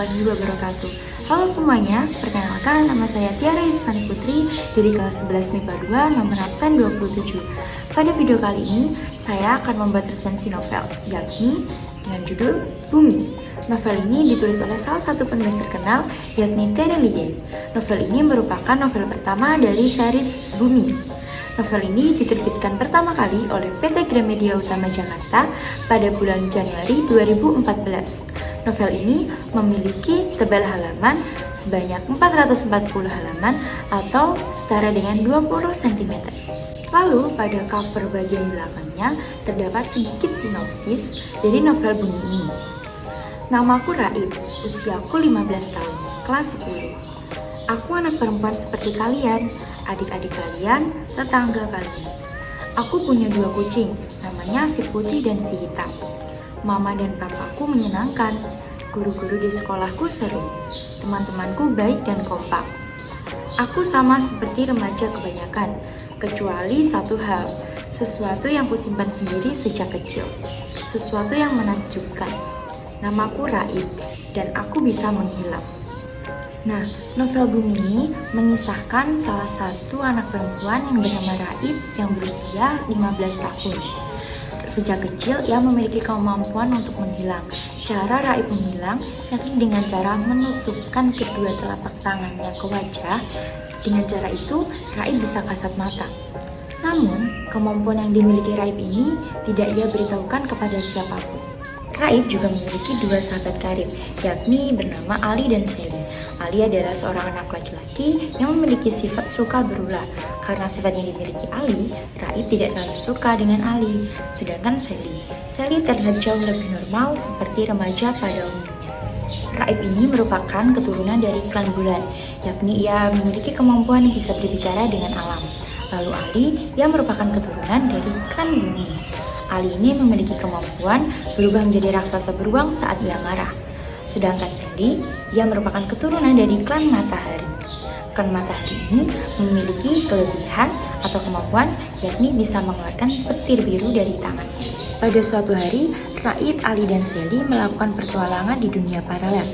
warahmatullahi wabarakatuh. Halo semuanya, perkenalkan nama saya Tiara Yusfani Putri dari kelas 11 MIPA 2 nomor absen 27. Pada video kali ini, saya akan membuat resensi novel, yakni dengan judul Bumi. Novel ini ditulis oleh salah satu penulis terkenal, yakni Terry Lee. Novel ini merupakan novel pertama dari series Bumi. Novel ini diterbitkan pertama kali oleh PT Gramedia Utama Jakarta pada bulan Januari 2014. Novel ini memiliki tebal halaman sebanyak 440 halaman atau setara dengan 20 cm. Lalu pada cover bagian belakangnya terdapat sedikit sinopsis dari novel Bumi ini. Namaku Raib, usiaku 15 tahun, kelas 10. Aku anak perempuan seperti kalian, adik-adik kalian, tetangga kalian. Aku punya 2 kucing, namanya si putih dan si hitam. Mama dan papaku menyenangkan, guru-guru di sekolahku seru, teman-temanku baik dan kompak. Aku sama seperti remaja kebanyakan, kecuali satu hal, sesuatu yang kusimpan sendiri sejak kecil, sesuatu yang menakjubkan. Namaku Raib, dan aku bisa menghilang. Nah, novel Bumi ini mengisahkan salah satu anak perempuan yang bernama Raib yang berusia 15 tahun. Sejak kecil, ia memiliki kemampuan untuk menghilang. Cara Raib menghilang yakni dengan cara menutupkan kedua telapak tangannya ke wajah. Dengan cara itu, Raib bisa kasat mata. Namun, kemampuan yang dimiliki Raib ini tidak ia beritahukan kepada siapapun. Raib juga memiliki 2 sahabat karib, yakni bernama Ali dan Sally. Ali adalah seorang anak laki-laki yang memiliki sifat suka berulah. Karena sifat yang dimiliki Ali, Raib tidak terlalu suka dengan Ali. Sedangkan Sally terlihat jauh lebih normal seperti remaja pada umumnya. Raib ini merupakan keturunan dari klan bulan, yakni ia memiliki kemampuan bisa berbicara dengan alam. Lalu Ali, ia merupakan keturunan dari klan bumi. Ali ini memiliki kemampuan berubah menjadi raksasa beruang saat ia marah. Sedangkan Sally, ia merupakan keturunan dari klan matahari. Klan matahari ini memiliki kelebihan atau kemampuan yakni bisa mengeluarkan petir biru dari tangannya. Pada suatu hari, Raib, Ali, dan Sally melakukan petualangan di dunia paralel.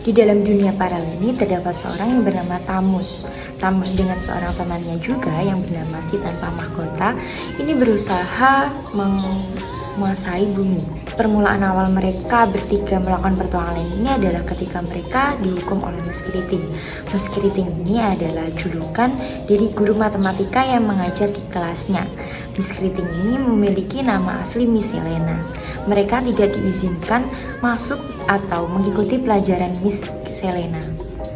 Di dalam dunia paralel ini terdapat seorang yang bernama Tamus. Tamus dengan seorang temannya juga yang bernama Si Tanpa Mahkota ini berusaha menguasai bumi. Permulaan awal mereka bertiga melakukan pertualangan ini adalah ketika mereka dihukum oleh Miss Keriting. Miss Keriting ini adalah julukan dari guru matematika yang mengajar di kelasnya. Miss Keriting ini memiliki nama asli Miss Selena. Mereka tidak diizinkan masuk atau mengikuti pelajaran Miss Selena.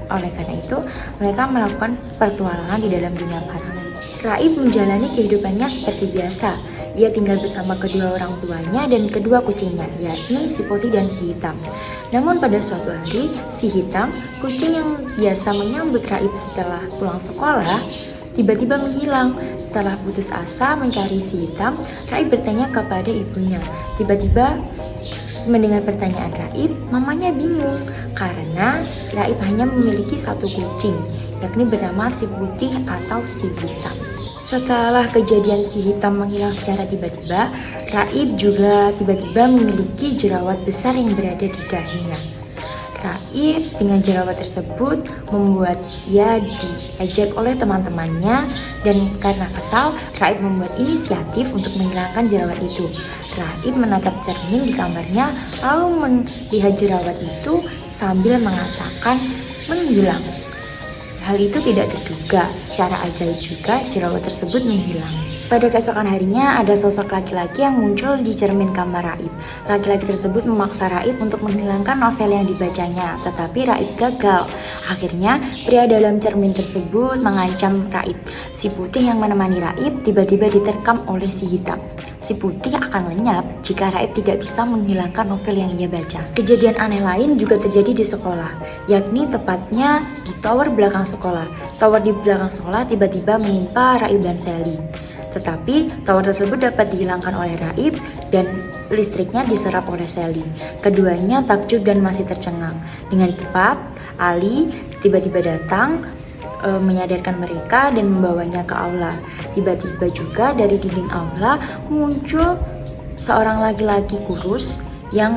Oleh karena itu, mereka melakukan pertualangan di dalam dunia paralel. Raib menjalani kehidupannya seperti biasa. Ia tinggal bersama kedua orang tuanya dan kedua kucingnya, yakni si putih dan si hitam. Namun pada suatu hari, si hitam, kucing yang biasa menyambut Raib setelah pulang sekolah, tiba-tiba menghilang. Setelah putus asa mencari si hitam, Raib bertanya kepada ibunya. Tiba-tiba mendengar pertanyaan Raib, mamanya bingung karena Raib hanya memiliki 1 kucing, yakni bernama si putih atau si hitam. Setelah kejadian si hitam menghilang secara tiba-tiba, Raib juga tiba-tiba memiliki jerawat besar yang berada di dahinya. Raib dengan jerawat tersebut membuat ia diajak oleh teman-temannya dan karena kesal, Raib membuat inisiatif untuk menghilangkan jerawat itu. Raib menatap cermin di kamarnya lalu melihat jerawat itu sambil mengatakan menghilang. Hal itu tidak terduga, secara ajaib juga jerawat tersebut menghilang. Pada keesokan harinya ada sosok laki-laki yang muncul di cermin kamar Raib. Laki-laki tersebut memaksa Raib untuk menghilangkan novel yang dibacanya, tetapi Raib gagal. Akhirnya pria dalam cermin tersebut mengancam Raib. Si putih yang menemani Raib tiba-tiba diterkam oleh si hitam. Si putih akan lenyap jika Raib tidak bisa menghilangkan novel yang ia baca. Kejadian aneh lain juga terjadi di sekolah, yakni tepatnya di tower belakang sekolah. Tower di belakang sekolah tiba-tiba menimpa Raib dan Sally. Tetapi tower tersebut dapat dihilangkan oleh Raib dan listriknya diserap oleh Sally. Keduanya takjub dan masih tercengang. Dengan cepat, Ali tiba-tiba datang menyadarkan mereka dan membawanya ke aula. Tiba-tiba juga dari dinding aula muncul seorang laki-laki kurus yang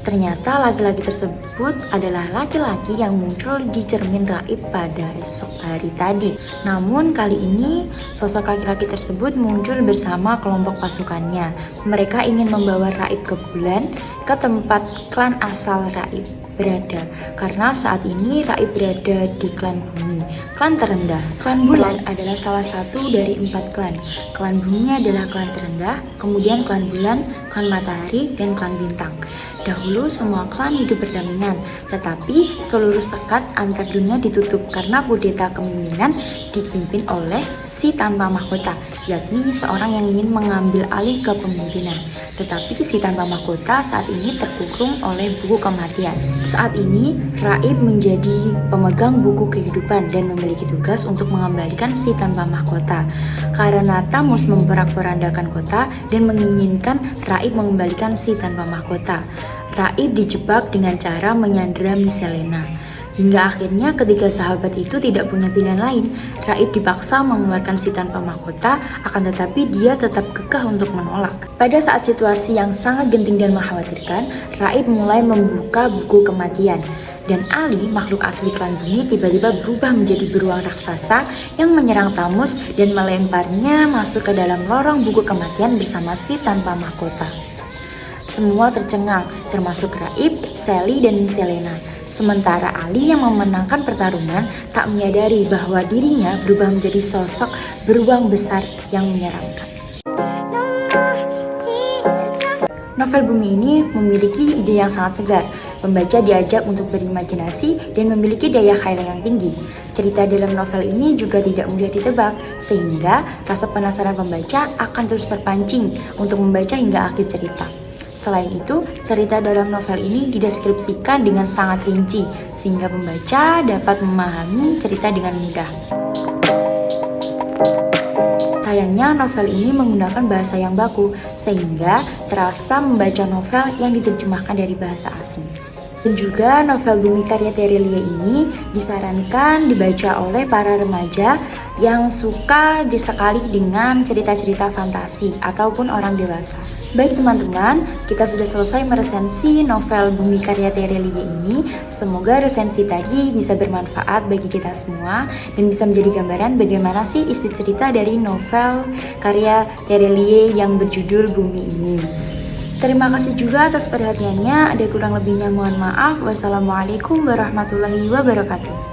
Ternyata laki-laki tersebut adalah laki-laki yang muncul di cermin Raib pada esok hari tadi. Namun kali ini sosok laki-laki tersebut muncul bersama kelompok pasukannya. Mereka ingin membawa Raib ke bulan, ke tempat klan asal Raib berada. Karena saat ini Raib berada di klan bumi, klan terendah. Klan bulan adalah salah satu dari 4 klan. Klan bumi adalah klan terendah, kemudian klan bulan, klan matahari, dan klan bintang. Dahulu semua klan hidup berdampingan, tetapi seluruh sekat antar dunia ditutup karena kudeta kepemimpinan dipimpin oleh si tanpa mahkota, yakni seorang yang ingin mengambil alih kepemimpinan. Tetapi si tanpa mahkota saat ini terkurung oleh buku kematian. Saat ini Raib menjadi pemegang buku kehidupan dan memiliki tugas untuk mengembalikan si tanpa mahkota. Karena Thamus memporak-porandakan kota dan menginginkan Raib mengembalikan si tanpa mahkota, Raib dijebak dengan cara menyandera Miselena. Hingga akhirnya ketika sahabat itu tidak punya pilihan lain, Raib dipaksa mengeluarkan si tanpa mahkota, akan tetapi dia tetap kekeh untuk menolak. Pada saat situasi yang sangat genting dan mengkhawatirkan, Raib mulai membuka buku kematian. Dan Ali, makhluk asli klan bumi, tiba-tiba berubah menjadi beruang raksasa yang menyerang Thamus dan melemparnya masuk ke dalam lorong buku kematian bersama si tanpa mahkota. Semua tercengang, termasuk Raib, Sally, dan Miselena. Sementara Ali yang memenangkan pertarungan tak menyadari bahwa dirinya berubah menjadi sosok beruang besar yang menyeramkan. Novel Bumi ini memiliki ide yang sangat segar. Pembaca diajak untuk berimajinasi dan memiliki daya khayal yang tinggi. Cerita dalam novel ini juga tidak mudah ditebak, sehingga rasa penasaran pembaca akan terus terpancing untuk membaca hingga akhir cerita. Selain itu, cerita dalam novel ini dideskripsikan dengan sangat rinci, sehingga pembaca dapat memahami cerita dengan mudah. Sayangnya novel ini menggunakan bahasa yang baku, sehingga terasa membaca novel yang diterjemahkan dari bahasa asing. Dan juga novel Bumi karya Terelie ini disarankan dibaca oleh para remaja yang suka sekali dengan cerita-cerita fantasi ataupun orang dewasa. Baik teman-teman, kita sudah selesai meresensi novel Bumi karya Terelie ini. Semoga resensi tadi bisa bermanfaat bagi kita semua dan bisa menjadi gambaran bagaimana sih isi cerita dari novel karya Terelie yang berjudul Bumi ini. Terima kasih juga atas perhatiannya. Ada kurang lebihnya mohon maaf. Wassalamualaikum warahmatullahi wabarakatuh.